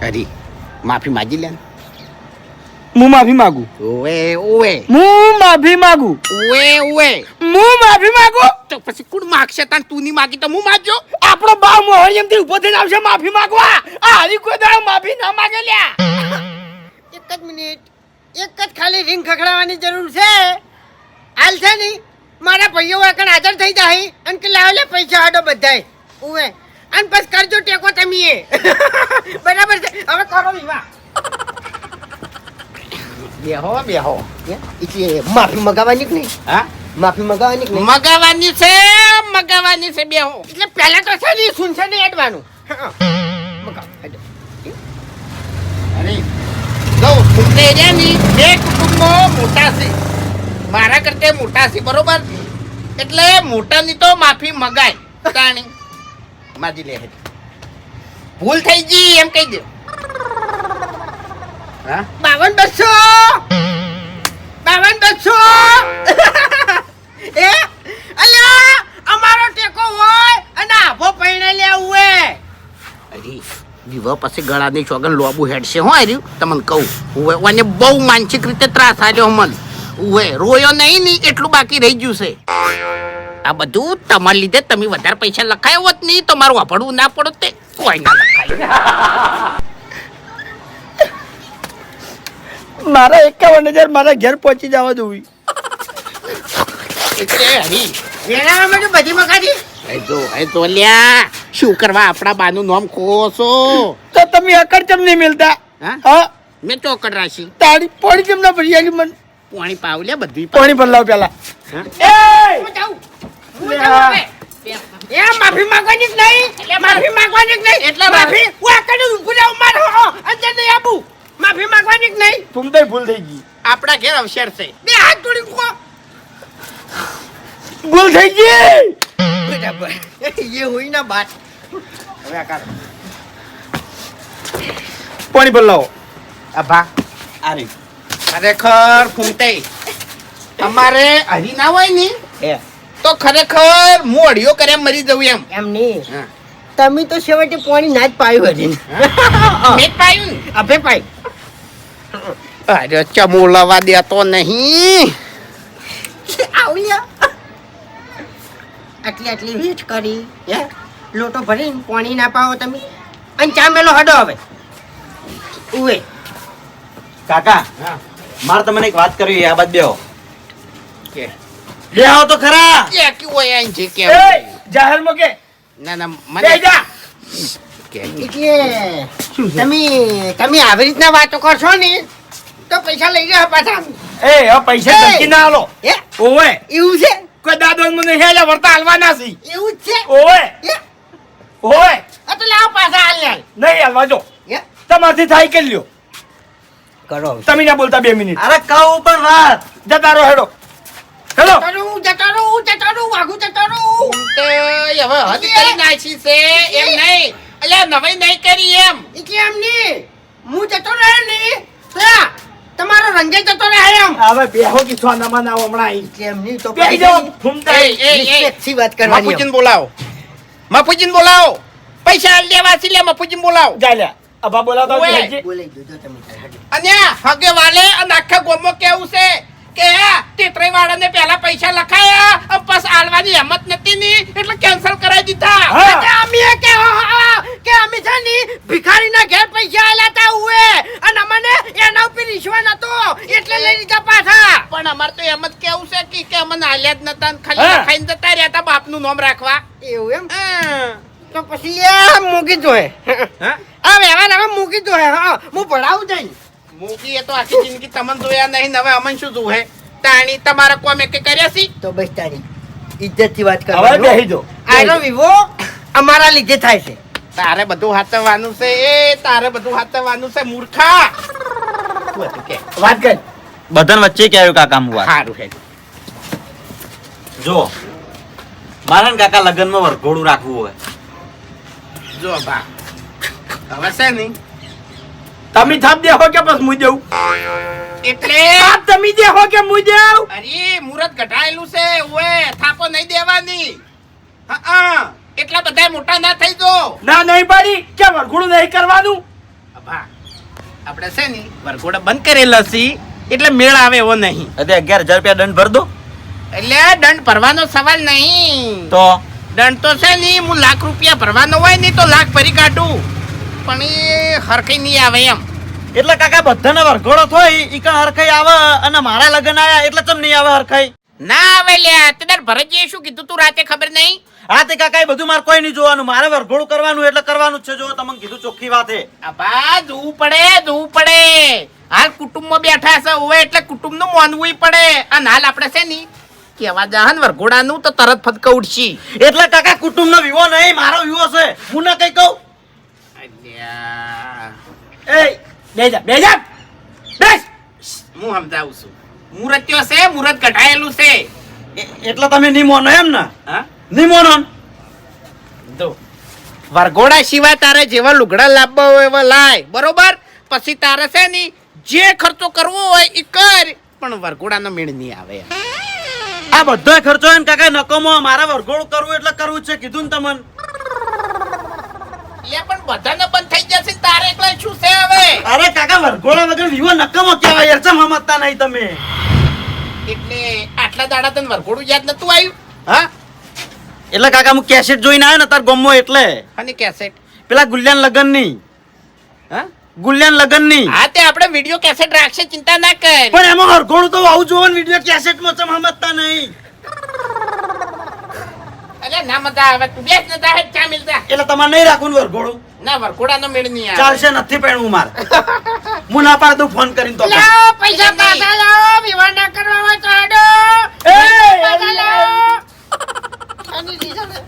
અરે માફી માગી લે. હું માફી માંગુ. ઓએ હું માફી માંગુ. ઓએ હું માફી માંગુ. તો પછી કોણ માગશે? તાન તું નહીં માગી તો હું માગજો. આપણો બા મોહન એમથી ઉભો થઈને આવશે માફી માંગવા. આ હરી કોઈ દાડો માફી ના માંગે લ્યા. એક જ મિનિટ, એક જ ખાલી રિંગ ખખડાવવાની જરૂર છે. હાલ છે નહીં મારા ભાઈઓ આગળ હાજર થઈ જાય અને કે લાવ લે પૈસા હાડો બધાય ઉવે અને બસ કરજો ટેકો તમે. બરાબર છે, હવે કરો વિવાહ. બેહો એટલે માફી મગાવવાની કે નહીં? હા માફી મગાવવાની કે નહીં? મગાવાની છે બેહો. એટલે પહેલા તો છે ને સુનશે ને એડવાનું. મગાવ હેડો. અરે જો સુનતે રહ્યા ની બે કુટુંબો મોટા છે, મારા કરતે મોટા છે બરોબર, એટલે મોટાની તો માફી મગાય. તાણી માજી લે ભૂલ થઈ ગઈ એમ કહી દે. હા 52 એ અલ્યા અમારો ટેકો હોય અને આભો પૈણે લેવું હોય. અરે વિવાહ પછી ગળાની ચોગન લોબુ હેડશે હો આર્યું તમને કહું. ઉવે ઓને બહુ માનસિક રીતે ત્રાસ આલ્યો મને. ઉવે રોયો નહીં ની એટલું બાકી રહી ગયું છે. આ બધું તમારા લીધે. તમે વધારે પૈસા લખાયો હોત નહીં તો મારું વાપરવું ના પડત. તે કોઈ ના લખાય. મારા 51,000 મારા ઘેર પહોંચી જવા દઉં. એટલે હરી વેણામાં તો બધી મગાડી. એ તો લ્યા શું કરવા આપણા બાનું નામ ખોસો. તો તમે અકડ ચમ નહીં મિલતા? હા હા મેં ચોકડ રાશી તારી પોણી કેમ ના ભરી આલી મને? પાણી પાવ લે બધું પાણી ભર લાવ પેલા. હું જાઉં હવે. એ માફી માંગવાની જ નહીં, એટલે માફી માંગવાની જ નહીં. એટલે માફી હું આકડ ઊભું જાઉં મારો અંદર નહીં આવું. માફી માંગવાની જ નહીં. તુમતાઈ ભૂલ થઈ ગઈ. આપણા ઘેર અવસર છે. બે હાથ જોડી કો. ભૂલ થઈ ગઈ. બરાબર એ હોય ના બાત. હવે આ કાઢ પાણી ભર લાવો. આભા આરી ખરેખર ફૂમતે અમારે હરી ના હોય ને એ તો ખરેખર મોઢિયો કરે મરી જવું એમ. એમ નહીં, હા. તમે તો છેવટે પાણી ના જ પાયું હજી. મેં પાયું ને. અભે પાઈ. અરે ચમો લવા દેતો નહીં. આવલ્યા આટલી વીટ કરી હે લોટો ભરીને પાણી ના પાવો તમે અને ચામેલો હડો હવે ઉવે. કાકા હા મારે તમને એક વાત કરવી, આ બાદ બેહો. કે બેહો તો ખરા. કે કેવું હોય અહીં છે કે એ જાહેરમાં કે ના ના બે મને જા. કે એટલે તમે આવી રીતના વાતો કરશો ને તો પૈસા લઈ જાઓ પાછા. એ હવે પૈસા એ. ધમકી ના આલો. હે ઓવે એવું છે, કોઈ દાદો મને હેલા વર્તા હાલવાના છે. એવું જ છે. ઓવે હે ઓવે આ તો લાવો પાછા હાલ નહીં હાલવા જો. હે તમારથી થાય કે લ્યો. કરો તમે ના બોલતા 2 મિનિટ. અરે કહું પણ વાત. જતા રહો હેડો. હેલો જતો રહું વાઘું જતો રહું. તો હવે હદ કરી નાખી છે એમ નહીં. અલ્યા નવાઈ નહીં કરી એમ. એટલે એમ નહીં હું જતો રહ્યો ને ત્યાં તમારો રંગે જતો રહે એમ. હવે બેહો કે સોનામાં ના હમણાં અહીં. એટલે એમ નહીં તો બેહી જાઓ ફૂમતા. રિસ્પેક્ટથી વાત કરવાની. મફુજીને બોલાવો. મફુજીને બોલાવો. પૈસા લેવા છે લે મફુજીને બોલાવો. જા લ્યા અભા બોલાવતા ઓવે. આવજે. બોલાઈ જોજો તમે તાર. અને હગે વાલે અને આખા ગોમો કેવું છે કે તેત્રય વાળાને પહેલા પૈસા લખાયા અને પછી આલવાની હિંમત નથી ની એટલે કેન્સલ કરાવી દીધા. હા. એટલે અમે કે અમે છે ને ભિખારીના ઘેર પૈસા આલ્યા તા ઉએ અને અમને એના ઉપર વિશ્વાસ નતો એટલે લઈ લીધા પાછા. પણ અમાર તો એમ જ કેવું છે કે અમને આલ્યા જ નતા ને ખાલી હા. લખાઈને જતા રહ્યા તા બાપનું નામ રાખવા. એવું એમ હા. તો પછી એ મૂકી દો હે. હા? આ વ્યવહાર હવે મૂકી દો હે. હા હું ભણાવું જઈને. મૂકી એ તો આખી જિંદગી તમને જોયા નહીં હવે અમન શું જોવે તાણી તમારા કોમે કે કર્યા છે. તો બસ તારી ઇજ્જતથી વાત હવે કરવાની. બેહી જાઓ. આનો વિવો અમારા લીધે થાય છે. તારે બધું હાથવાનું છે તારે બધું હાથવાનું છે મૂર્ખા. શું હતું કે વાત કર. બધાને વચ્ચે કે આવ્યું કાકા હું વાત. સારું છે. જો મારા ને કાકા લગ્નમાં વરઘોડું રાખવું હોય. જો બા હવે છે નહીં તમે થાપ દેહો કે બસ મુઈ દેવું? એટલે થાપ તમે દેહો કે મુઈ દેવું? અરે મુરત ઘટાયેલું છે ઓએ થાપો નહીં દેવાની. હા એટલા બધા મોટા ના થઈ જો. ના નહીં પાડી કે વરઘોડું નહીં કરવાનું. બાપા આપણે છે ને વરઘોડા બંધ કરેલા છે એટલે મેળ આવે એવો નહીં. એટલે 11,000 રૂપિયા દંડ ભર દો. એટલે દંડ ભરવાનો સવાલ નહીં. તો દંડ તો છે ને હું લાખ રૂપિયા ભરવાનો હોય ને તો લાખ ભરી કાઢું, પણ એ હરખઈ નહીં આવે એમ. એટલે કાકા બધાને વરઘોડો થોય ઈ કણ હરખાઈ આવે અને મારા લગન આયા એટલે ચમ નહીં આવે હરખાઈ? ના આવે લ્યા. તે તાર ભરતજીએ શું કીધું તું રાતે ખબર નહીં? હા તે કાકા એ બધું મારે કોઈ નહીં જોવાનું, મારે વરઘોડું કરવાનું એટલે કરવાનું જ છે. જો તમને કીધું ચોખ્ખી વાત હે. અબા જોવું પડે. હાલ કુટુંબમાં બેઠા છે હોય એટલે કુટુંબનું માનવું પડે. અને હાલ આપણે છે ને કેવા જહાન વરઘોડાનું તો તરત ફટકા ઉડશી. એટલે કાકા કુટુંબનો વિવો નહીં, મારો વિવો છે. હું ના કઈ કહું. અલ્યા એ બેજા બેસ. હું સમજાવું છું. મુહૂર્ત્યો છે, મુહૂર્ત કઢાયેલું છે. એટલે તમે નહીં મોનો એમ ને? હા નહીં મોનો? જો વરઘોડા સિવાય તારે જેવા લુગડા લાવવા હોય એવા લાય, બરોબર? પછી તારે છે ને જે ખર્ચો કરવો હોય એ કર, પણ વરઘોડાનો મેળ નહીં આવે. આ બધો ખર્ચો હે ને કાકા નકોમો. મારે વરઘોડું કરવું એટલે કરવું જ છે, કીધું ને તમને. એટલે પણ બધાને બંધ થઈ જશે, તારે એકલા શું છે હવે? અરે કાકા વરઘોડા વગર વિવો નકમો કહેવાય યાર. ચમ સમજતા નહીં તમે? એટલે આટલા દાડા તને વરઘોડું યાદ નતું આવ્યું? હા એટલે કાકા હું કેસેટ જોઈને આવ્યો ને તાર ગમો એટલે અને કેસેટ પેલા ગુલ્યાન લગન ની. હા ગુલ્યાન લગન ની. હા તે આપણે વિડિયો કેસેટ રાખશે, ચિંતા ના કર. પણ એમાં વરઘોડું તો આવું જોવો ને વિડિયો કેસેટ માં ચમ સમજતા નહીં? અરે ના મજા આવે, તું બેસ ને તારે ચા મિલતા. એટલે તમારે નહીં રાખવું ને વરઘોડું? ના વરઘોડાનો મેળ નહીં આવે. ચાલશે, નથી પહેણવું મારે. હું ના પાડું ફોન કરીને તો. લાવો પૈસા પાછા લાવો, વિવાહ ના કરવા હોય તો આડો. પાછા લાવો. આની દીધા ને.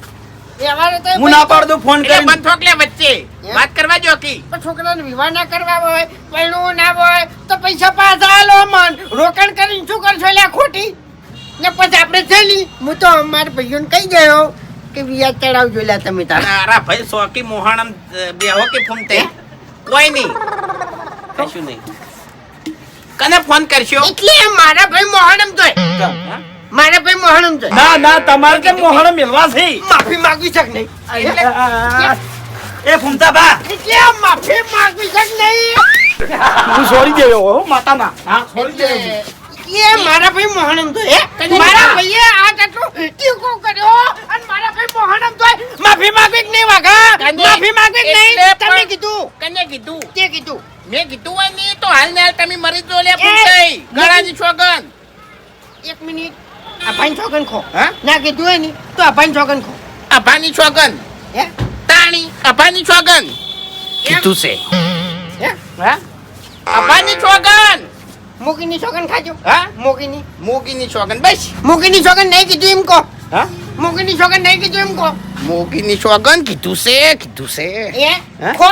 વ્યવહાર તો હું ના પાડું ફોન એટલે કરીને. બંધ થોકલે વચ્ચે વાત કરવા જો કી. પણ છોકરાને વિવાહ ના કરવા હોય, પરણવું ના હોય તો પૈસા પાછા આલો મન. રોકાણ કરીને શું કરશો લ્યા ખોટી? ને પછી આપણે ચાલી, હું તો અમારા ભાઈઓને કહી ગયો કે વ્યાજ ચડાવજો લ્યા તમે તારા. તારા ભાઈ સોકી મોહાણમ બેહો કે ફૂમતે કોઈ નહીં, કશું નહીં. કને ફોન કરશો? એટલે મારા ભાઈ મોહનમ જોય, હા? મારા ભાઈ મોહનમ જોય. ના તમારે કેમ મોહણ મેલવા છે? માફી માંગવી શક નહીં. એ ફૂમતા બા. એટલે માફી માંગવી શક નહીં. હું છોડી દેયો હો માતાના. હા છોડી દેયો. એ મારા ભાઈ મોહનમ જોય. મારા ભાઈએ આ કેટલું ટીકો કર્યો અને મારા ભાઈ મોહનમ જોય. માફી માંગવી કે નહીં વાઘા? માફી માંગવી કે નહીં? એટલે તમે પણ- કીધું, કને કીધું? તે કીધું. મેં કીધું હોય ને તો હાલ ને હાલ તમે મરી જો લે ફૂમતે. ગળાની છોગન. એક મિનિટ, આ ભાઈ છોકન ખો. હા? ના કીધું હોય ને તો આ ભાઈ છોકન ખો. અભાની છોગન. હે? તાણી અભાની છોગન. કીધું છે. હે? હા? અભાની છોગન. મોગીની છોકન ખાજો. હા? મોગીની. મોગીની છોગન બસ. મોગીની છોકન નહીં કીધું એમ કહો. હા? મોગીની છોકન નહીં કીધું એમ કહો. મોગીની છોગન કીધું છે. એ હા? ખો.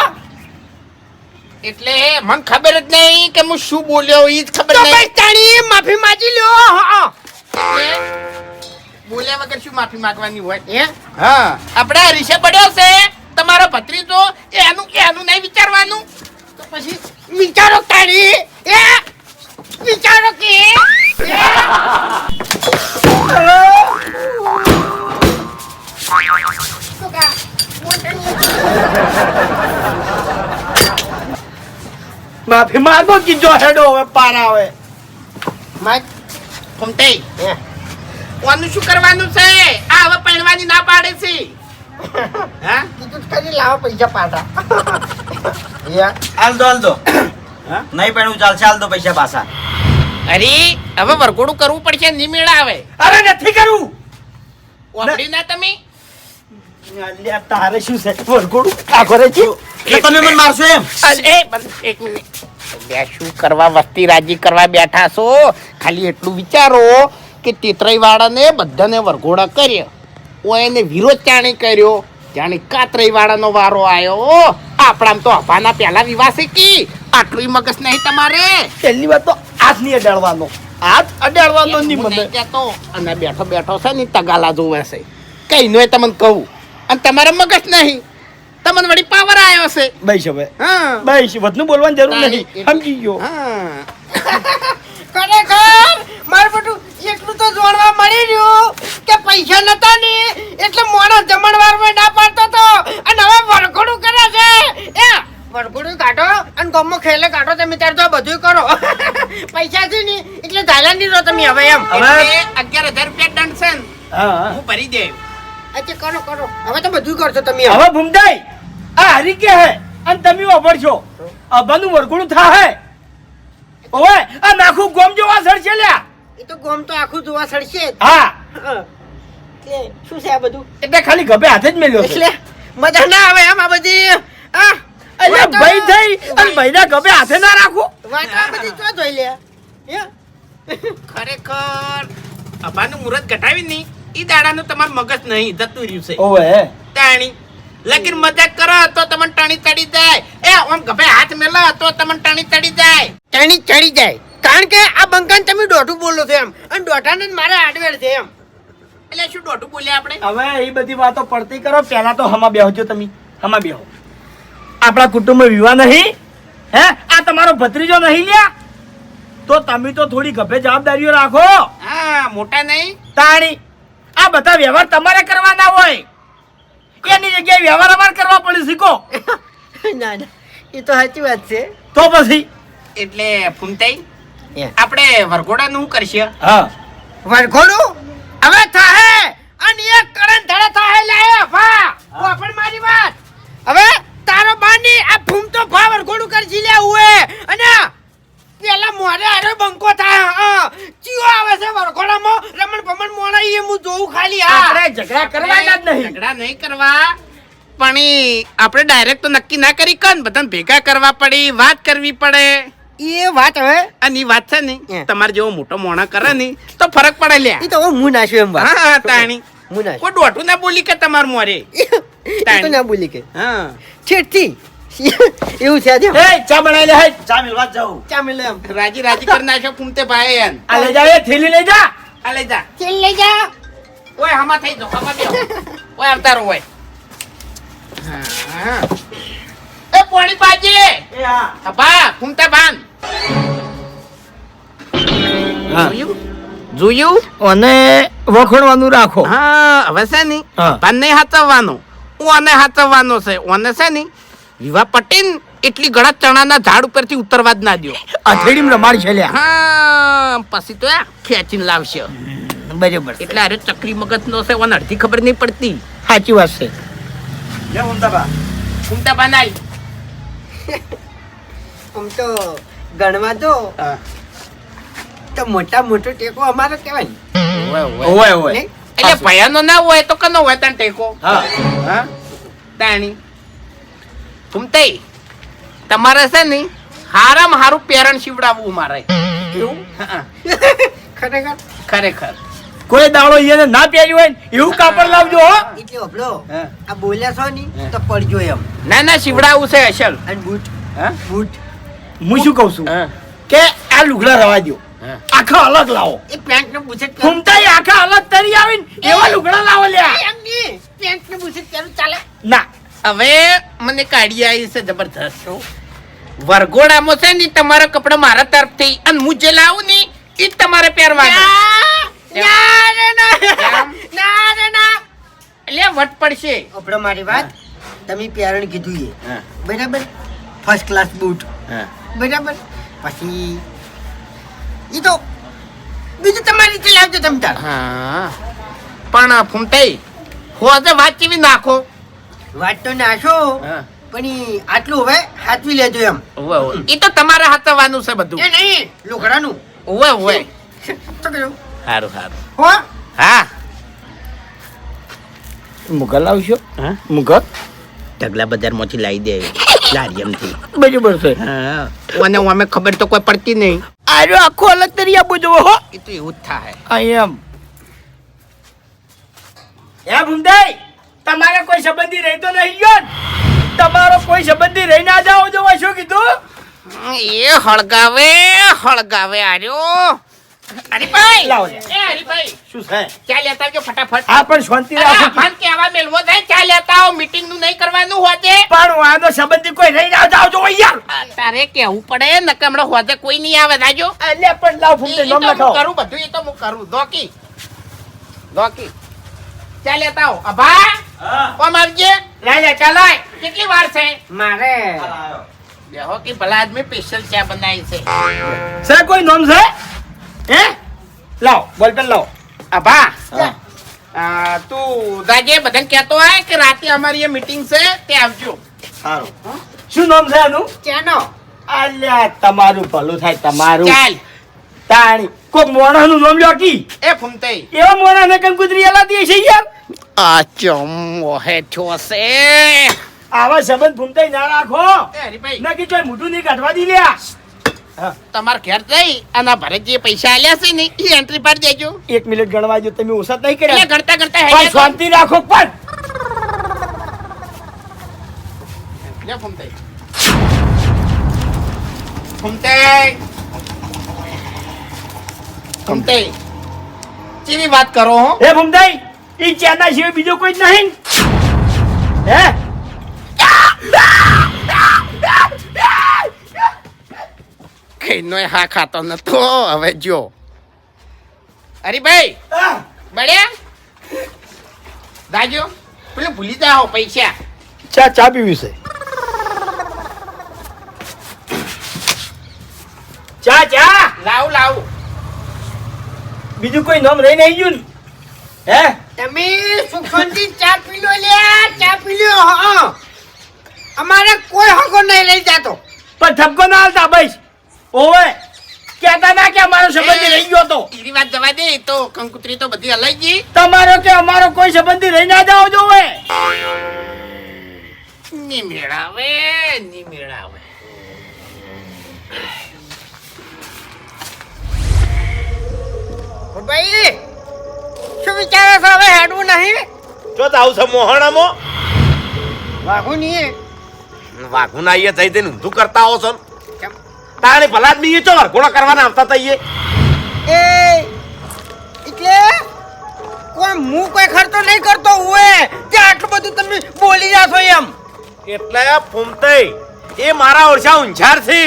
એટલે મને ખબર જ નહીં કે હું શું બોલ્યો ઈ જ ખબર તો નહીં. બસ તાણી માફી માંગી લ્યો. હા. એટલે બોલ્યા વગર શું માફી માંગવાની હોય? હે? હા, આપણે રીસે પડ્યો છે તમારો ભત્રીજો, એનું નહીં વિચારવાનું. તો પછી વિચારો તાણી. એ વિચારો કે માફી માંગો કીજો હેડો હવે પાર આવે. ફમતે કોનું શું કરવાનું છે? આ હવે પહેરવાની ના પાડે છે. હા? કીધું તો ખરી લાવો પૈસા પાછા. હાલ દો નહીં પહેણવું ચાલશે. હાલ દો પૈસા પાછા. અરે હવે વરઘોડું કરવું પડશે, નિમેળ આવે. અરે નથી કરવું. વાપરી ના તમે? અલ્યા તારે શું છે? વરઘોડું આ કરે છે. એટલે તમે મને મારશો એમ? એક મિનિટ. બે શું કરવા વસ્તી રાજી કરવા બેઠા છો? ખાલી એટલું વિચારો કે તેતરાઈ વાળાને બધાને વરઘોડા કર્યા, ઓ એને વિરોધ ચાણી કર્યો, જાણે કાતરાઈ વાળાનો વારો આવ્યો. આપણામ તો હવાના પહેલા વિવાહ છે કી આટલું મગજ નહીં તમારે? પહેલી વાત તો હાથ નહીં અડાડવાનો. હાથ અડાડવાનો નહીં હું મને. નહીં કહેતો. અને બેઠો બેઠો છે ને તગાલા જોવે છે કઈ નો તમને કહું. અને તમારે મગજ નહીં, તમને વળી પાવર આવ્યો છે. બસ હવે હા બસ વધનું બોલવાની જરૂર નહીં. સમજી ગયો. હા ખરેખર મારું બધું એટલું તો જોડવા મળી રહ્યું કે પૈસા નતા ને એટલે મોણો જમણવારમાં ના પાડતો તો અને હવે વરઘોડું કરે છે. એ વરઘોડું કાઢો માની લો તમે હવે એમ એટલે 11,000 રૂપિયા દંડ છે ને, હા હું ભરી દે. અચ્છા કરો કરો હવે તો બધું કરશો તમે હવે ભૂમતાઈ આ હરી કે હે અને તમે ઓભર છો અબાનું વરઘોડું થાહે ઓય આ નાખું ગોમ જોવા સડશે લ્યા એ તો ગોમ તો આખું જોવા સડશે જ. હા એટલે શું છે આ બધું એટલે ખાલી ગભે હાથે જ મેલ્યો છે એટલે મજા ના આવે એમ આ બધી હા એટલે ભાઈ થઈ અને ભાઈના ગભે હાથે ના રાખો વાત આ બધી તો જોઈ લે હે ખરેખર અભાનું મુહૂર્ત ઘટાવી નહીં ઈ દાડાનું તમારું મગજ નહીં જતું રહ્યું છે ઓવે તાણી લગીન મજાક કરો તો તમને ટાણી ચડી જાય. એ આમ ગભે હાથ મેલો તો તમને ટાણી ચડી જાય. ટાણી ચડી જાય કારણ કે આ બંકાન તમે દોઢું બોલો છો એમ અને દોઢાને જ મારા આડવેર છે એમ એટલે શું દોઢું બોલ્યા આપણે? હવે એ બધી વાતો પડતી કરો પહેલા તો હમા બેહજો તમે હમા બેહો આપણા કુટુંબમાં વિવાહ નહીં હે આ તમારો ભત્રીજો નહીં લ્યા તો તમે તો થોડી ગભે જવાબદારીઓ રાખો હા મોટા નહીં તાણી આ બધા વ્યવહાર તમારે કરવાના હોય એની જગ્યાએ વ્યવહાર અમારે કરવા પડે શીખો ના ના એ તો સાચી વાત છે તો પછી એટલે ફૂમતાઈ હે. આપણે વરઘોડાનું શું કરશે? હા વરઘોડું હવે થાહે અને એક કરણ ધડે થાહે લે ભા ઓ પણ મારી વાત હવે તારો બાની આ ફૂમ તો ભા વરઘોડું કરજી લે ઉએ અને પેલા મોરે આરે બંકો થાય ચિયો આવે છે વરઘોડામાં રમણ ભમણ મોણા એ હું જોઉં ખાલી આપણે ઝઘડા કરવાના જ નહીં ઝઘડા નહીં કરવા પણ ઈ આપણે ડાયરેક્ટ તો નક્કી ના કરી કન બધાને ભેગા કરવા પડી વાત કરવી પડે એ વાત હવે અને ઈ વાત છે ને હે. તમારે જેવો મોટો મોણા કરે ને તો ફરક પડે લ્યા. એ તો હું નાશ્યો એમ વાત હા તાણી હું નાશ્યો કોઈ દોઢું ના બોલી કે તમાર મોરે. એ તો ના બોલી કે હા છેટથી એવું છે આજે એ ચા બનાવી લે હે ચા મિલવા જાઉં ચા મિલે એમ રાજી રાજી કરી નાખ્યો ફૂમતે ભાઈ યાર. આ લઈ જા એ થેલી લઈ જા આ લઈ જા. ચલ લઈ જા ઓય હમા થઈ જાઓ હમા બેહો. ઓય આવતા રહો ઓય. હા એ પોણી બાજી એ હા અબા ફૂમતે બાન હા. જોયું અને વખોડવાનું રાખો હા હવે છે ને હા. પાન નહીં હાચવવાનો ઓને હાચવવાનો છે ઓને છે ને વિવાહ પટીન એટલી ગળા ચણાના ઝાડ ઉપરથી ઉતરવા જ ના દ્યો. અથેડીમાં રમાડ છે લ્યા હા પછી તો આ ખેંચીને લાવશે બરાબર એટલે અરે ચકરી મગજ નો છે ઓને અડધી ખબર નહીં પડતી. સાચી વાત છે ફૂમતા બનાવી આમ તો ગણવા દો તો મોટા મોટો ટેકો અમારો કહેવાય ને ઓય ઓય નહીં? એટલે ભયાનો ના હોય તો કનો હોય તાન ટેકો હા હા તાણી ફૂમતાઈ તમારે છે ને હારામાં હારું પેરણ શીવડાવવું મારે એવું હા, ખરેખર ખરેખર કોઈ દાડો એને ના પહેર્યું હોય ને એવું કાપડ લાવજો હો એટલે હબળો હા. આ બોલ્યા છો ની તો પડજો એમ ના ના શીવડાવવું છે અસલ અને બૂટ હા બૂટ હું શું કહું છું હા કે આ લુગડા રવા દો હા. આખા અલગ લાવો એ પેન્ટ નું બુશેટ ઘૂમતાઈ આખા અલગ તરી આવીને એવા લુગડા લાવો લ્યા એમ નહીં પેન્ટ નું બુશેટ પહેરું ચાલે ના હવે મને કાઢી આવી છે જબરદસ્ત વરઘોડામાં છે ને તમારા કપડા મારા તરફથી અને હું જે લાવું ને એ જ તમારે પહેરવાના ના રે ના કેમ? ના રે ના એટલે વટ પડશે હબળો મારી વાત તમે પેરણ કીધું એ હા, બરાબર ફર્સ્ટ ક્લાસ બૂટ હા. બરાબર પછી ઈ તો બીજું તમારી રીતે લાવજો તમ તાર હા પણ ફૂમતાઈ હોજે વાત કેવી નાખો વાત તો નાશો હા. પણ ઈ આટલું હવે હાથવી લેજો એમ ઓવે ઓવે એ તો તમારે હાથવાનું છે બધું એ નહીં લુગડાનું ઓવે ઓવે તો કરું સારું સારું હો હા મુગલ લાવશો હા મુગલ ઢગલા બજારમાંથી લાવી દે લારિયમથી બરાબર છે હા અને અમે ખબર તો કોઈ પડતી નહીં આજો આખો અલગ તરી આપો જો હો એ તો એવું જ થાય આઈ એમ એ ભૂમતાઈ તમારે કોઈ સંબંધી રહેતો નહીં ગયો ને? તમારો કોઈ સંબંધી રહી ના જાઓ જો શું કીધું એ હળગાવે હળગાવે આર્યો હરીભાઈ લાવો લે. એ હરીભાઈ શું છે ચા લેતા આવજો ફટાફટ આ પણ શાંતિ અરે, રાખો ભાન કેવા મેલવો થાય ચા લેતા આવો મીટિંગ નું નહીં કરવાનું હોજે પણ આનો સંબંધી કોઈ રહી ના જાઓ જો યાર તારે કેવું પડે નકે હમણાં હોજે કોઈ નહીં આવે રાજો અલ્યા પણ લાવ ફૂમતાઈ નામ લખાવો કરું બધું એ તો હું કરું દોકી દોકી ચા લેતા આવો અભા હા કોમ આવજે લઈ લે ચાલાય કેટલી વાર છે મારે બેહો કે ભલા આદમી સ્પેશિયલ ચા બનાવી છે સર કોઈ નામ છે હે લાવો બોલપેન લાવો. આભા હા. તું દાજે બધાને કહેતો હોય કે રાતે અમારી મીટિંગ છે તે આવજો. સારું. શું નામ છે આનું? ચાનો અલ્યા તમારું ભલું થાય તમારું. ચાલ તાણી કોઈ મોણાનું નામ લ્યો કી. એ ફૂમતાઈ એવા મોણાને કંકુતરી આલાતી હશે યાર. આ ચમ હેઠો છે. આવા સંબંધ ફૂમતાઈ ના રાખો. એ હરીભાઈ નકી ચોય મોઢું નહીં કાઢવા દી લ્યા. તમાર ઘેર જઈ અને ભરત જે પૈસા આલ્યા છે ને એ એન્ટ્રી પાડી દેજો. 1 મિનિટ ગણવા જો તમે ઓછા નહીં એટલે કર્યા. ગણતા ગણતા પણ હેડ્યા શાંતિ રાખો પણ. લે ફૂમતાઈ. ફૂમતાઈ ફૂમતાઈ ચીની વાત કરો હો. હે ફૂમતાઈ ઈ ચાના સિવાય બીજો કોઈ જ નહીં હે? કઈનો હા ખાતો નતો હવે જો. હરીભાઈ આહ! બળ્યા દાજો પેલું ભૂલી જાઓ પૈસા. ચા પીવી છે. ચા લાવ લાવ. બીજું કોઈ નામ રહી નહીં ગયું ને? હે તમે સુખંતી ચા પી લો લ્યા, ચા પી લો. હા અમારે કોઈ હગો નહીં લઈ જાતો. પણ ઠપકો ના હાલતા બસ. ઓવે કહેતા ના કે અમારો સંબંધી રહી ગયો તો. એની વાત જવા દે તો કંકુતરી તો બધી હલાઈ ગઈ. તમારો કે અમારો કોઈ સંબંધી રહી ના જાવ જોવે. ની મેળાવે ની મેળાવે. ભાઈ શું વિચારો છો? હવે હેડવું નહીં? જો તો આવું છે મોહણામાં વાઘું નહીં. વાઘું ના જઈ જઈને ઊંધું કરતા આવો છો ને. કેમ? તાણે ભલા આદમી ચો વરઘોડો કરવાના આવતા હતા ઈએ. એ એટલે હું કોઈ ખર્ચો નહીં કરતો હોય તે આટલું બધું તમે બોલી રહ્યા છો એમ. એટલે ફૂમતાઈ એ મારા ઓરછા ઊંઝાર છે.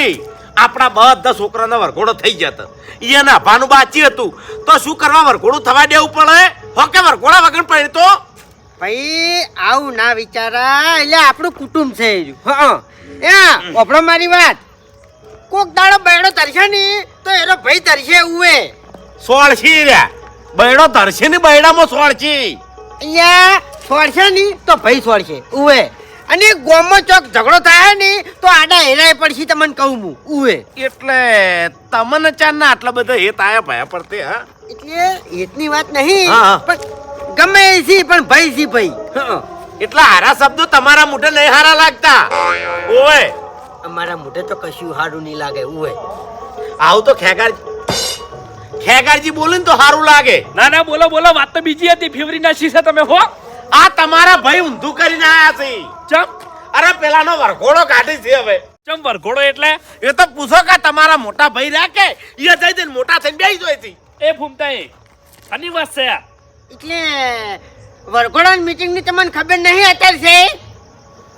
આપણા બધા છોકરાના વરઘોડો થઈ જતો એના ભાનું બાચી હતું તો શું કરવા વરઘોડું થવા દેવું પડે? હોકે વરઘોડા વગર પડે તો ભાઈ આવું ના વિચારા. એટલે આપણું કુટુંબ છે એ રહ્યું. હા એ ઓપડો મારી વાત. કોક દાડો બૈડો તરશે ને તો એનો ભાઈ તરશે ઉવે. સોળશી રહ્યા બૈડો ધરશે ને બૈડામાં સોળશી. અહીંયા છોડશે ને તો ભાઈ છોડશે ઉવે. અને ગોમમાં ચોક ઝઘડો થાય ને તો આડા હેરાય પડશે તમને કહું હું ઉવે. એટલે તમને ચાંદના આટલા બધા હેત આયા ભયા પડતે હા. એટલે એટલી વાત નહીં હા, હા. પણ ગમે એ છે પણ ભાઈ છે ભાઈ. હા. એટલા હારા શબ્દો તમારા મોઢે નહીં હારા લાગતા. ઓય અમારા મોઢે તો કશું સારું નહીં લાગે ઉવે. આવું તો ખેગારજી બોલે ને તો સારું લાગે. ના ના બોલો બોલો વાત તો બીજી હતી. ફેવરી ના શીશા તમે હો. આ તમારા ભાઈ ઊંધું કરીને આયા છે. ચમ અરે પેલાનો વરઘોડો કાઢી છે હવે. ચમ વરઘોડો એટલે એ તો પૂછો કે તમારા મોટા ભાઈ રહ્યા કે એ જઈ જઈને મોટા થઈને બેસી જોઈ હતી. એ ફૂમતા એ આની વાત છે આ. એટલે વરઘોડાની મીટિંગ ની તમને ખબર નહીં અત્યારે છે?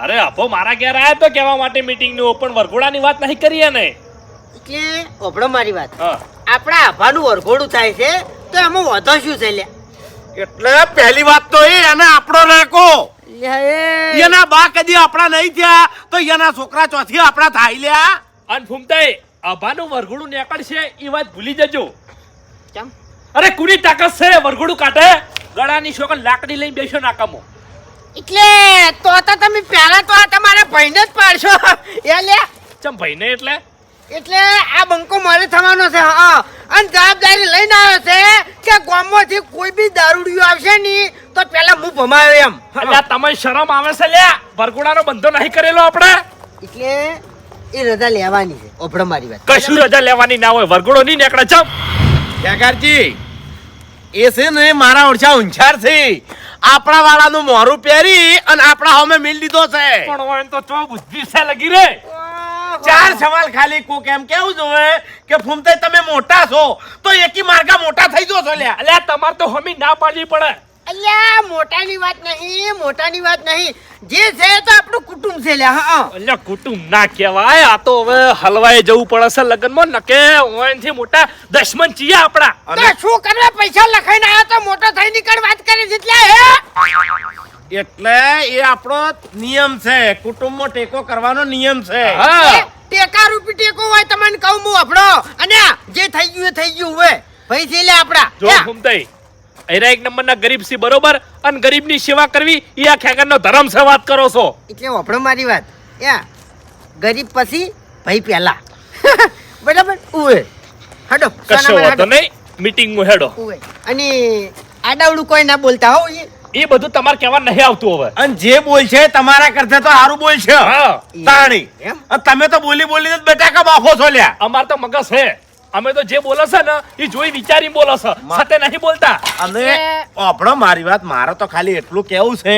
અરે અપો મારા ઘેર આયા તો કહેવા માટે મીટિંગ નું પણ વરઘોડાની વાત નહીં કરીએ ને. એટલે ઓભળો મારી વાત. હા આપણા આભાનું વરઘોડું થાય છે તો એમાં વધો શું છે લ્યા? એટલે પહેલી વાત તો એ અને આપણો રેકો લ્યા, એના બા કદી આપણા નહીં થયા તો એના છોકરા ચોથી આપણા થાય લ્યા. અને ફૂમતા એ અભાનું વરઘોડું નીકળશે એ વાત ભૂલી જજો. ચમ? અરે કુની તાકાત છે વરઘોડું કાઢે? ગળાની શોકન લાકડી લઈને બેસો નાકામો. એટલે તો તમે પહેલા તો આ તમારા ભાઈને જ પાડશો એ લ્યા. ચમ ભાઈને એટલે એટલે આ બંકો મારે થવાનો છે. હા અને જવાબદારી લઈને આવ્યો છે કે ગામમાંથી કોઈ બી દારૂડિયો આવશે નહીં તો પહેલા હું ભમાયો એમ. એટલે તમે શરમ આવે છે લ્યા? વરઘોડાનો બંધો નહીં કરેલો આપણે? એટલે એ રજા લેવાની છે. ઓભળો મારી વાત. કશું રજા લેવાની ના હોય. વરઘોડો નહીં નીકળે. ચમ ખેગારજી એ છે ને મારા ઓરછા ઊંઝાર છે. આપણા વાળાનું મોરું પહેરી અને આપણા હોમે મિલ દીધો છે. પણ હોય તો ચો બુદ્ધિ છે લગી રે. ચાર સવાલ ખાલી કોક એમ કેવું જોવે કે ફૂમતે તમે મોટા છો તો એકી માર્ગા મોટા થઈ જો છો લ્યા. અલ્યા તમાર તો હમી ના પાડવી પડે. અલ્યા મોટાની વાત નહીં, મોટાની વાત નહીં. જે છે તો આપણું કુટુંબ છે લ્યા. હા અલ્યા કુટુંબ ના કહેવાય. આ તો હવે હલવાઈ જવું પડે છે લગનમાં. નકે ઓયનથી મોટા દશમન છીએ આપડા. તો શું કરવા પૈસા લખાઈને આવ્યો તો મોટો થઈ નીકળ વાત કરી એટલે હે એટલે એ આપણો નિયમ છે. કુટુંબમાં ટેકો કરવાનો નિયમ છે. હા ટેકા રૂપી ટેકો હોય તમને કહું હું આપણો. અને જે થઈ ગયું એ થઈ ગયું હવે. ભાઈ છે લે આપડા જો યા. ફૂમતાઈ એરા એક નંબરના ગરીબ છે બરોબર અને ગરીબની સેવા કરવી એ આ ખેગરનો ધર્મ છે વાત કરો છો એટલે વાપરો મારી વાત યા ગરીબ પછી ભાઈ પહેલા બરાબર ઉવે હડો કશો વાતો નહીં મીટિંગ માં હેડો ઉવે અને આડાવડું કોઈ ના બોલતા હો એ બધું તમારે કહેવા નહીં આવતું હવે અને જે બોલ છે તમારા કરતા તો સારું બોલ છે હા તાણી એમ? અને તમે તો બોલી બોલીને જ બેટા કા બાફો છો લ્યા અમાર તો મગજ છે અમે તો જે બોલો છે ને એ જોઈ વિચારી બોલો છે સાથે નહીં બોલતા અને આપણો મારી વાત મારે તો ખાલી એટલું કેવું છે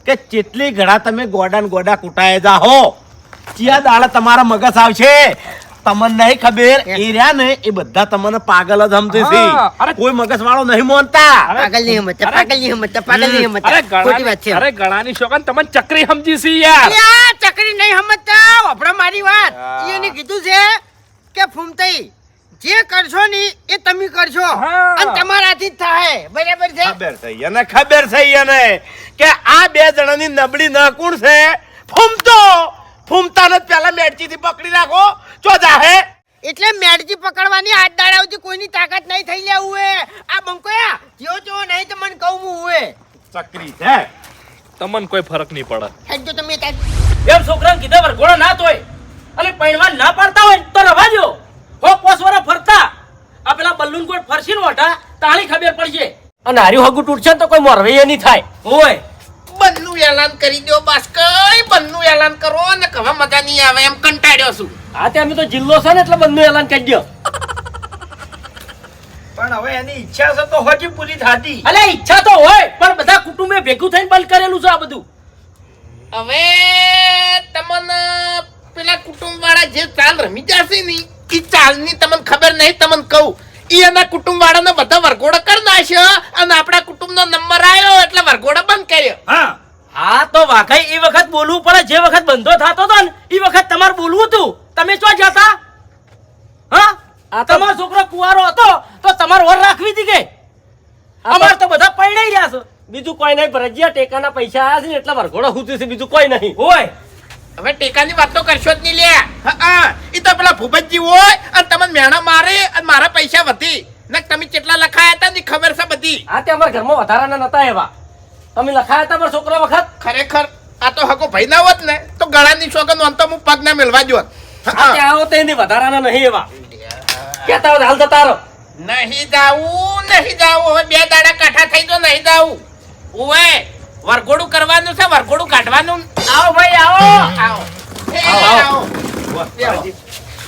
કે જેટલી ઘડા તમે ગોડા ને ગોડા કૂટાય જાહો ચિયા દાડા તમારા મગજ આવશે તમને નહીં ખબર એ રહ્યા ને એ બધા તમને પાગલ જ સમજે છે હા, અરે કોઈ મગજ વાળો નહીં માનતા પાગલ ની હિંમત પાગલ ની હિંમત પાગલ ની હિંમત અરે ખોટી વાત છે અરે ગળાની શોખન તમને ચક્રી સમજી છે યાર અલ્યા, ચકરી નહીં સમજતા વાપરો મારી વાત એને કીધું છે કે ફૂમતાઈ જે કરશો ની એ તમે કરશો હા. અને તમારાથી જ થાય બરાબર છે ખબર છે એને કે આ બે જણાની નબળી ન કોણ છે ફૂમતાને જ પેલા મેડચીથી પકડી રાખો ચો જાહે એટલે મેડજી પકડવાની હાથ દાડાવથી કોઈની તાકાત નહીં થઈ લે ઉએ આ બંકોયા જેવો જેવો નહીં તો મને કહું હું ઉએ ચકરી છે તમને કોઈ ફરક નહીં પડે હેડ જો તમે તાર એમ છોકરાને કીધા વરઘોડો ના તોય અને પૈણવા ના પાડતા હોય તો રવા દો હો પોસવારા ફરતા આ પેલા બલ્લુન કોઈ ફરસી નો હટા તાળી ખબર પડશે અને હાર્યું હગું તૂટશે ને તો કોઈ મોરવૈયા નહીં થાય હોય બંધનું એલાન કરી દો બસ કઈ બંધનું એલાન કરો ને કવા મજા નહીં આવે એમ કંટાળ્યો છું હા તે અમે તો જિલ્લો છે ને એટલે બંધનું એલાન કરી દો પણ હવે એની ઈચ્છા છે તો હજી પૂરી થાતી અલે ઈચ્છા તો હોય પણ બધા કુટુંબે ભેગું થઈને બંધ કરેલું છે આ બધું હવે તમને પેલા કુટુંબ વાળા જે ચાલ રમી જશે ને એ ચાલની તમને ખબર નહીં તમને કહું ઈ એના કુટુંબ વાળાને બધા વરઘોડો કરી નાખ્યો અને આપણા કુટુંબનો નંબર આવ્યો એટલે વરઘોડો બંધ કર્યો હા હા તો વાકઈ એ વખત બોલવું પડે જે વખત બંધો થતો હતો ને એ વખત તમારે બોલવું હતું તમે ચો જતા હા આ તમારો છોકરો કુંવારો હતો તો તમારે ઓર રાખવી હતી કે અમાર તો બધા પૈણાઈ રહ્યા છે બીજું કોઈ નહીં ભરજિયા ટેકાના પૈસા આવ્યા છે ને એટલે વરઘોડો ખૂટ્યું છે બીજું કોઈ નહીં હોય હવે ટેકાની વાત તો કરશો જ નહીં લે હા ઈ તો પેલા ભૂપતજી હોય અને તમને મેણા મારે અને મારા પૈસા વધી ને તમે કેટલા લખાયા હતા ની ખબર છે બધી આ તે અમારા ઘરમાં વધારાના નતા એવા તમે લખાયા હતા મારા છોકરા વખત ખરેખર આ તો હકો ભાઈ ના હોત ને તો ગળાની સોગન તો હું પગ ના મેળવા જોત આ તે આવો તે એની વધારાના નહીં એવા કેતા હોય હાલ જતા રહો નહીં જાવું હવે બે દાડા કાઠા થઈ તો નહીં જાવું ઓએ વરઘોડું કરવાનું છે વરઘોડું કાઢવાનું આવો ભાઈ આવો આવો એ આવો. આવો બેહો,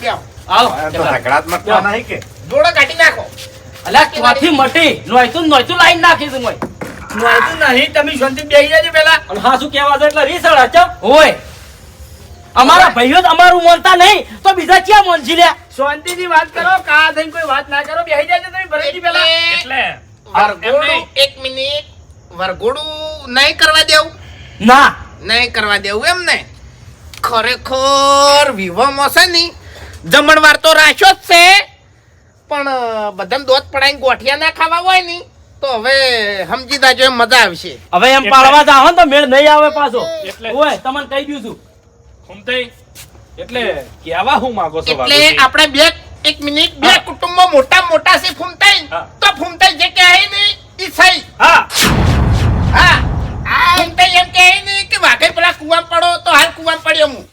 બેહો. આવો સકરાત્મક નહીં કે જોડો કાઢી નાખો અલ્યા ક્યાંથી મટી નોયતું લાઈન નાખીશું મોય નોંધું નહીં તમે શાંતિ બેસી જાજો પેલા અને હા શું કહેવા છે એટલે રીસળ હચમ હોય અમારા ભાઈઓ જ અમારું માનતા નહીં તો બીજા ક્યાં માનજી લે શાંતિથી વાત કરો કા થઈને કોઈ વાત ના કરો બેસી જાજો તમે ભરતજી પેલા એટલે વરઘોડું એક મિનિટ વરઘોડું નહીં કરવા દેવું ના નહીં કરવા દેવું એમ ને ખરેખર વિવાહમાં છે ને જમણવાર તો રાખ્યો જ છે પણ બધાને દોત પડાઈને ગોઠિયા ના ખાવા હોય ને તો હવે સમજી દાજો એમ મજા આવશે હવે એમ પાડવા જાવ ને તો મેળ નહીં આવે પાછો એટલે- હોય તમને કહી દઉં છું ફૂમતાઈ એટલે કેવા હું માંગો છો એટલે વાઘુજી? આપણે બે એક મિનિટ બે કુટુંબમાં મોટા છે ફૂમતાઈ હા. તો ફૂમતાઈ જે કહે ને ઈ સહી હા હા ફૂમતાઈ એમ કહે ને કે વાઘઈ પેલા કુવામ પડો તો હાલ કુવામ પડ્યો હું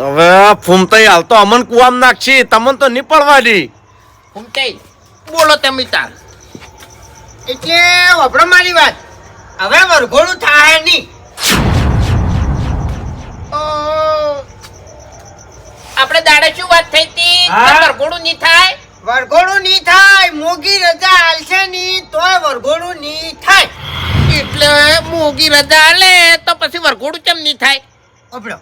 હવે ફૂમતાઈ હાલ તો અમન કુવામ નાખશી તમને તો નહીં પડવાની ફૂમતાઈ બોલો તમે તાર એટલે વાપરો મારી વાત હવે વરઘોડું થાય નહીં આપણે દાડે શું વાત થઈ હતી હા. વરઘોડું નહીં થાય વરઘોડું નહીં થાય મોગી રજા હાલશે નહીં તોય વરઘોડું નહીં થાય એટલે મોગી રજા લે તો પછી વરઘોડું કેમ નહીં થાય વાપરો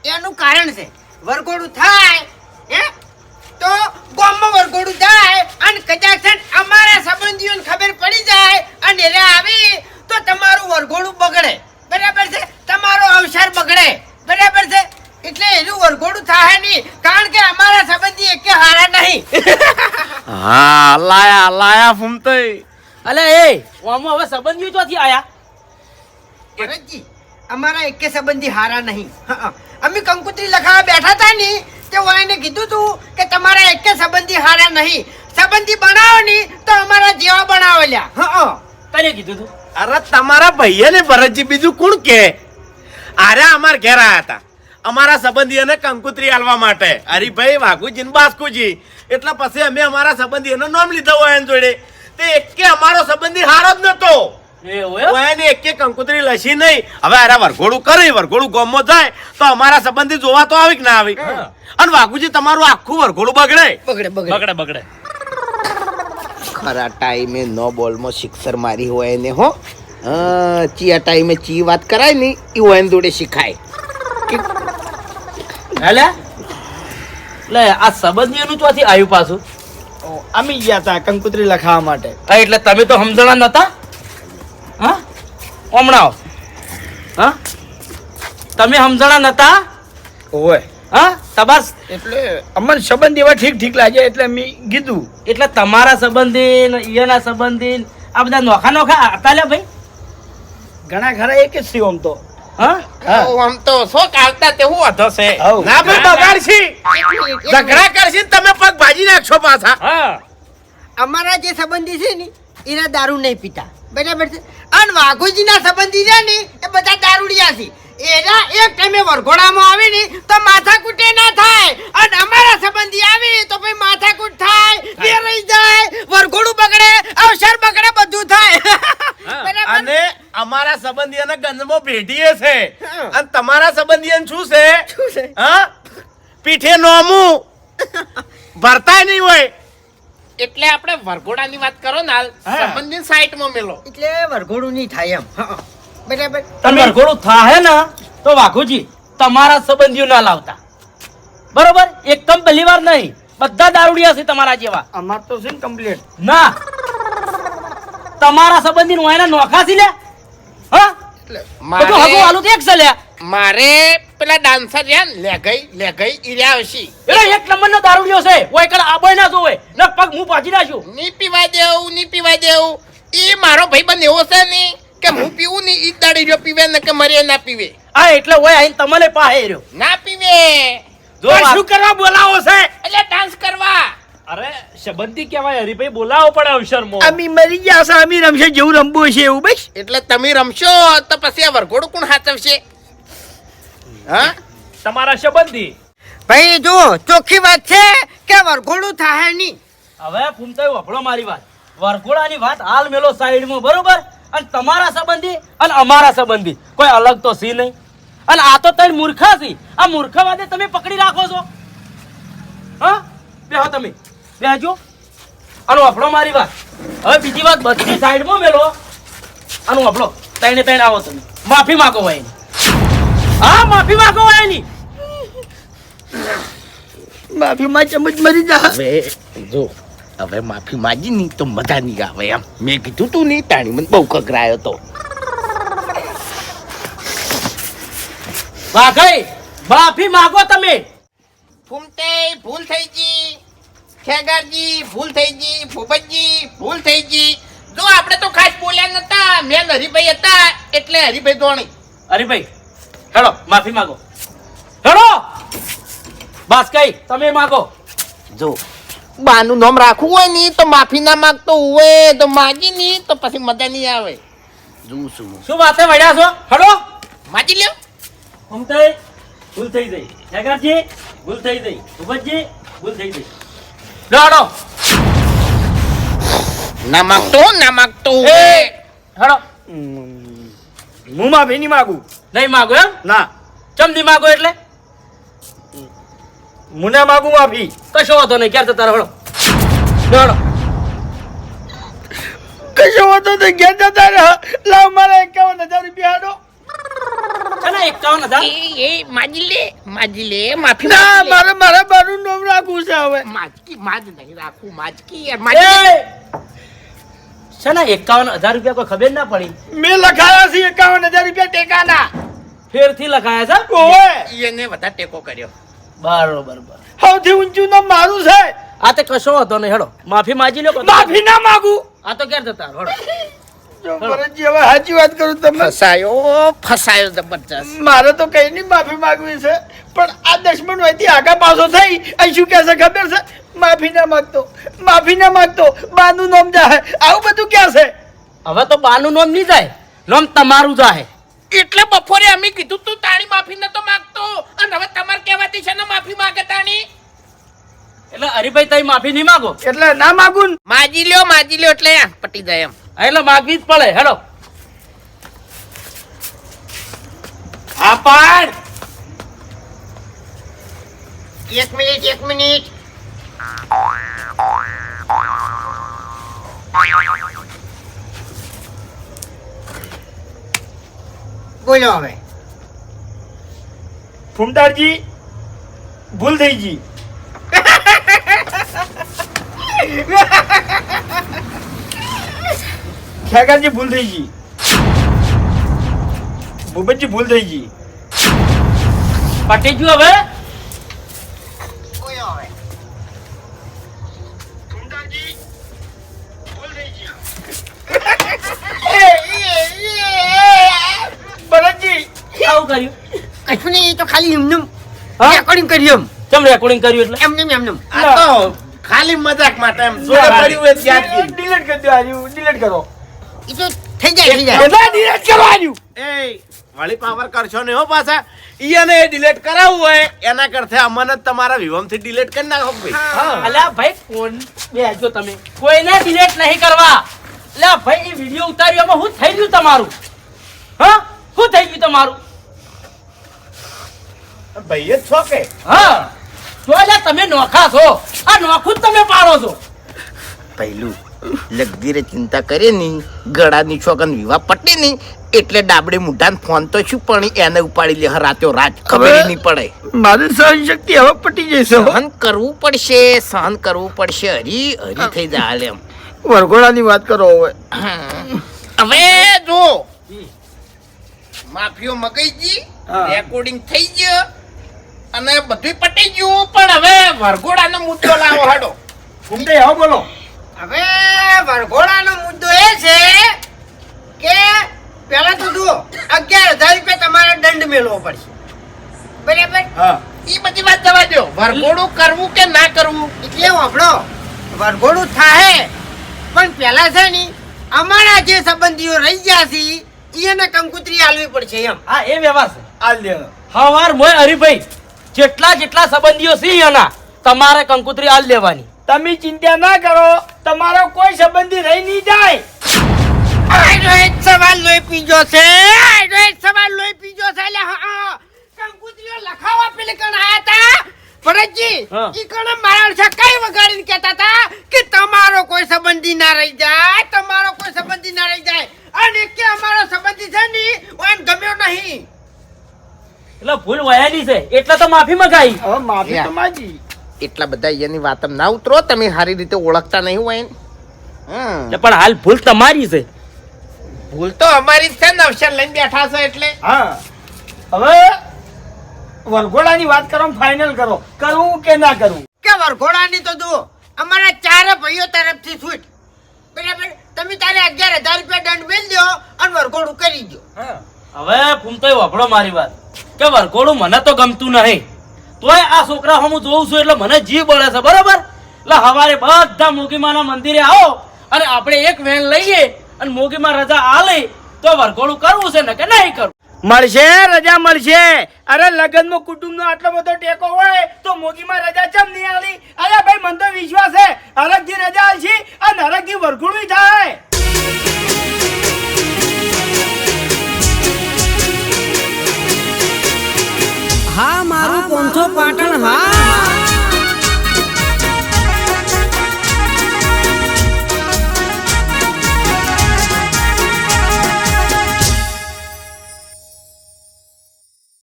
એનું કારણ છે વરઘોડું થાય હે તો ગામમાં વરઘોડું જાય અને કદાચ છે ને અમારા સંબંધીઓને ખબર પડી જાય અને એને આવી તો તમારું વરઘોડું બગડે બરાબર છે તમારો અવસર બગડે બરાબર છે એટલે એનું વરઘોડું થાય નહીં કારણ કે અમારા સંબંધી એકે હારા નહીં હા લાયા ફૂમતાઈ અલે એ ઓમો હવે સંબંધીઓ ચોથી આયા ભરતજી અમારા એકે સંબંધી હારા નહીં અમે કંકુત્રી લખાવા બેઠા હતા ને તે વાયને કીધું તું કે તમારા એકે સંબંધી હારા નહીં સંબંધી બનાવો ની તો અમારા જેવા બનાવો લ્યા. હા કને કીધું તું અરે તમારા ભાઈએ ને ભરતજી બીજું કોણ કે અરે અમાર ઘેર આયા હતા અમારા સંબંધીઓને કંકુત્રી આલવા માટે હરિભાઈ વાઘુજી ને બાસ્કુજી એટલે પછી અમે અમારા સંબંધીઓનું નામ લીધું હોય એની જોડે તે એકે અમારો સંબંધી હારો જ નતો એવું એમ? એને એકે કંકુત્રી લસી નહીં હવે અરે વરઘોડું કરી વરઘોડું ગામમાં જાય તો અમારા સંબંધી જોવા તો આવી કે ના આવી અને વાઘુજી તમારું આખું વરઘોડું બગડે બગડે બગડે બગડે બગડે ખરા ટાઈમે નો બોલમાં સિક્સર મારી હોય એને હો ચિયા ટાઈમે ચી વાત કરાય ને એ હોય એની જોડે શીખાય લે લે આ સંબંધીઓનું ચોથી આવ્યું પાછું અમે ગયા હતા કંકુત્રી લખાવા માટે. હા, એટલે તમે તો સમજણા નતા હા હમણાં હા તમે સમજણા નતા ઓય હા તબાસ એટલે અમને સંબંધ એવા ઠીક ઠીક લાગ્યા એટલે મેં કીધું. એટલે તમારા સંબંધી ને ઈયાના સંબંધી ને આ બધા નોખા નોખા હતા લે ભાઈ ઘણા ખરા એક જ છે આમ તો. હા આમ તો શોખ આવતા તે હું વાંધો છે હઉ. ના ભાઈ બગાડશી ઝઘડા કરશી ને તમે પગ ભાજી નાખશો પાછા હા અમારા જે સંબંધી છે ને એના દારૂ નહીં પીતા બરાબર છે અને વાઘુજીના સંબંધી છે ને એ બધા દારૂડિયા છે એના એક ટાઈમે વરઘોડામાં આવે ને તો માથાકૂટે ના થાય અને અમારા સંબંધી આવે તો ભાઈ માથાકૂટ થાય વેરાઈ જાય વરઘોડું બગડે અવસર બગડે બધું થાય બરાબર અને અમારા સંબંધીઓને ગંજમાં ભેટીએ છે અને તમારા સંબંધીઓને શું છે શું છે? હા પીઠે નોમું ભરતાય નહીં હોય એટલે આપણે વરઘોડાની વાત કરો ને હાલ સંબંધી સાઈડમાં મેલો એટલે વરઘોડું નહીં થાય એમ બરાબર તમે વરઘોડું થાય ને તો વાઘુજી તમારા સંબંધીઓ ના લાવતા બરોબર એકદમ પહેલી વાર નહીં બધા દારૂડિયા છે તમારા જેવા અમાર તો છે ને કમ્પ્લીટ. ના તમારા સંબંધી નું એના નોખા છે લે હા બધું હગું આલું તો એક છે લે મારે પેલા ડાન્સર રહ્યા ને લે ગઈ ઈર્યા આવશી એટલે એક નંબર નો દારૂડિયો છે ઓય કણ આબોય ના જોવે ને પગ હું પાછી નાખ્યું ની પીવા દેવું ઈ મારો ભાઈબંધ એવો છે ને કે હું પીવું ને ઈ દાડી જો પીવે ને કે મરે ના પીવે આ એટલે ઓય આઈને તમને પાહે રહ્યો ના પીવે જો પણ શું કરવા બોલાવો છે એટલે ડાન્સ કરવા અરે સંબંધી કહેવાય હરીભાઈ બોલાવો પડે અવસરમાં અમે મરી ગયા છે અમે રમશે જેવું રમવું છે એવું બસ. એટલે તમે રમશો તો પછી આ વરઘોડું કોણ હાચવશે હા તમારા સંબંધી ભાઈ જો ચોખ્ખી વાત છે કે વરઘોડું થાય નહીં હવે ફૂમતાઈ વફળો મારી વાત વરઘોડાની વાત હાલ મેલો સાઈડમાં બરોબર અને તમારા સંબંધી અને અમારા સંબંધી કોઈ અલગ તો સી નહીં અને આ તો તઈ મૂર્ખા છે આ મૂર્ખવાદે તમે પકડી રાખો છો હા બેહો તમે બેહજો અને વફળો મારી વાત હવે બીજી વાત બધી સાઈડમાં મેલો અને વફળો તઈને તઈને આવો તમે માફી માંગો હોય એની હા માફી માંગો હોય એની માફીમાં ચમચ મરી જા. હવે જો હવે માફી માગી ની તો મજા નહીં આવે એમ મેં કીધું તું નહીં તાણી મને બહુ કકરાયો તો વાઘઈ માફી માંગો તમે ફૂમતે ભૂલ થઈ ગઈ ખેગારજી ભૂલ થઈ ગઈ ફોબતજી ભૂલ થઈ ગઈ જો આપણે તો ખાસ બોલ્યા નતા મેં હરિભાઈ હતા એટલે હરિભાઈ ધોણી અરે ભાઈ હેડો માફી માંગો હેડો બસ કઈ તમે માંગો જો બાનું નામ રાખવું હોય ને તો માફી ના માંગતો હોય તો માગી ની તો પછી મજા નહીં આવે જોઉં છું શું વાતે વળ્યા છો હેડો માજી લ્યો હમતાઈ ભૂલ થઈ ગઈ જગરજી ભૂલ થઈ ગઈ ઉભજી ભૂલ થઈ ગઈ હેડો ના માંગતો એ હેડો હું માફી નહીં માગું. નહીં માંગો એમ ના ચમ નહીં માંગો એટલે હું ના માગું માફી. કશો વાંધો નહીં ક્યારે જતા રહો હેડો કશો વાતો તો ઘેર જતા રહો. લાવ મારા 51,000 રૂપિયા હાડો. અને 51,000 એ માજી લે માફી ના માગી લે. મારે મારા બાનું નામ રાખવું છે હવે. માજકી માજ નહીં રાખું માજકી યાર માજી લે. એ છે ને 51,000 રૂપિયા કોઈ ખબર ના પડી મેં લખાયા છે 51,000 રૂપિયા ટેકાના. ફેરથી લખાયા છે ઓય એને વધારે ટેકો કર્યો બરોબર સૌથી ઊંચું નામ મારું છે. આ તે કશો વાંધો નહીં હેડો માફી માજી લ્યો માફી ના માગું. આ તો ક્યારે જતા રહો હેડો જો ભરતજી હવે સાચી વાત કરું તમે ફસાયો જબરજસ્ત મારે તો કઈ નહીં માફી માંગવી છે પણ આ દુશ્મન વયથી આગા પાછો થઈ અહીં શું કહે છે ખબર છે માફી ના માંગતો બાનું નામ જાહે આવું બધું ક્યાં છે? હવે તો બાનું નામ નહીં જાય, નામ તમારું જાહે. એટલે બપોરે અમે કીધું તું તાણી માફી નતો માંગતો અને હવે તમારે કહેવાતી છે ને માફી માંગે તાણી. એટલે હરીભાઈ તમે માફી નહીં માંગો એટલે ના માગું ને. માજી લ્યો એટલે પટી જાય એમ. એટલે માગવી જ પડે. હેડો. હા પણ એક મિનિટ બોલો હવે. ફૂમતાડજી ભૂલ થઈ ગઈ. ખેગારજી ભૂલ થઈ ગઈ. ભૂપતજી ભૂલ થઈ ગઈ. પટી ગયું હવે. બોલો હવે. ફૂમતાડજી ભૂલ થઈ ગઈ. ભરતજી આવું કર્યું? કશું નહીં, એ તો ખાલી એમનું હા? રેકોર્ડિંગ કર્યું કેમ રેકોર્ડિંગ કર્યું એટલે? એમનું આ તો ખાલી મજાક માટે એમ જોડે પડ્યું હોય યાદગીરી. ડિલીટ કરી દો. આર્યું ડિલીટ કરો. એ તો થઈ જાય બધા ડિલીટ કરો આર્યું. એ વળી પાવર કરશો ને હો પાછા ઈને ડિલીટ કરાવવું હોય એના કરતા અમને તમારા વિવમથી ડિલીટ કરી નાખો ભાઈ. અલ્યા ભાઈ ફોન બેસજો તમે. કોઈને ડિલીટ નહીં કરવા. અલ્યા ભાઈ એ વિડિયો ઉતાર્યો એમાં શું થઈ ગયું તમારું? હા, શું થઈ ગયું તમારું? ભાઈ જ છો કે હા, તો અલ્યા તમે નોખા છો. આ નોખું જ તમે પાડો છો. પહેલું લગીરે ચિંતા કરે ની ગળાની છોકન વિવાહ પટે ની એટલે ડાબડે મુઢાન ફોન તો શું પણ એને ઉપાડી લે રાત્યો રાત ખબર નહીં પડે. મારી સહન શક્તિ હવે પટી જશે. સહન કરવું પડશે હરી થઈ જાય એમ. વરઘોડાની વાત કરો હવે. હવે જો માફીઓ મગાઈ હા. રેકોર્ડિંગ થઈ ગયો અને બધું પટી ગયું પણ હવે વરઘોડાનો મુદ્દો લાવો હાડો. ફૂમતે આવો બોલો. હવે વરઘોડાનો મુદ્દો એ છે કે પહેલા તો જુઓ 11,000 રૂપિયા તમારે દંડ મેળવવો પડશે. બરાબર? હા. એ બધી વાત જવા દો. વરઘોડું કરવું કે ના કરવું એટલે વાપરો વરઘોડું થાય પણ પહેલા છે ને અમારા જે સંબંધીઓ રહી ગયા છે એને કંકુતરી આલવી પડશે એમ. હા, એ વ્યવહાર છે. આલ દેવાનો. હવાર મોય હરીભાઈ જેટલા સંબંધીઓ છે એના તમારે કંકુતરી આલ દેવાની. તમે ચિંતા ના કરો, તમારો કોઈ સંબંધી રહી નહીં જાય. આનો એક સવાલ લોહી પીજો છે. એટલે હા કંકુતરીઓ લખાવા પેલે કણ આયા તા ભરતજી. હા. ઈ કણ મારા ઓળખા કઈ વગાડીને કહેતા તા કે તમારો કોઈ સંબંધી ના રહી જાય અને કે અમારો સંબંધી છે ને ઓન ગમ્યો નહીં. એટલે ભૂલ વયાની છે એટલે તો માફી મંગાઈ. હવે માફી યા. તો માગી. એટલા બધા એની વાત ના ઉતરો. તમે સારી રીતે ઓળખતા નહીં હોય ને. એટલે પણ હાલ ભૂલ તમારી છે. ભૂલ તો અમારી જ છે ને અવસર લઈને બેઠા છે એટલે. હા. હવે વરઘોડાની વાત કરો, ફાઇનલ કરો, કરવું કે ના કરવું. કે વરઘોડાની તો જુઓ અમારા ચારે ભાઈઓ તરફથી છૂટ. બરાબર? તમે તારે 11,000 રૂપિયા દંડ મેલ દો અને વરઘોડું કરી દો. હવે ફૂમતોય વાપરો મારી વાત કે વરઘોડું મને તો ગમતું નહીં, તોય આ છોકરા હું જોઉં છું એટલે મને જીવ બળે છે. બરાબર? એટલે હવારે બધા મોગીમાના મંદિરે આવો અને આપણે એક વેન લઈએ અને મોગીમાં રજા આલે તો વરઘોડું કરવું છે ને કે નહીં કરવું? મળશે, રજા મળશે. અરે લગનમાં કુટુંબનો આટલો બધો ટેકો હોય તો મોગીમાં રજા ચમ નહીં આલી? અરે ભાઈ મને તો વિશ્વાસ છે હરકથી રજા આલશી અને હરકથી વરઘોડું થાય. હા મારું પોંથો પાટણ હા.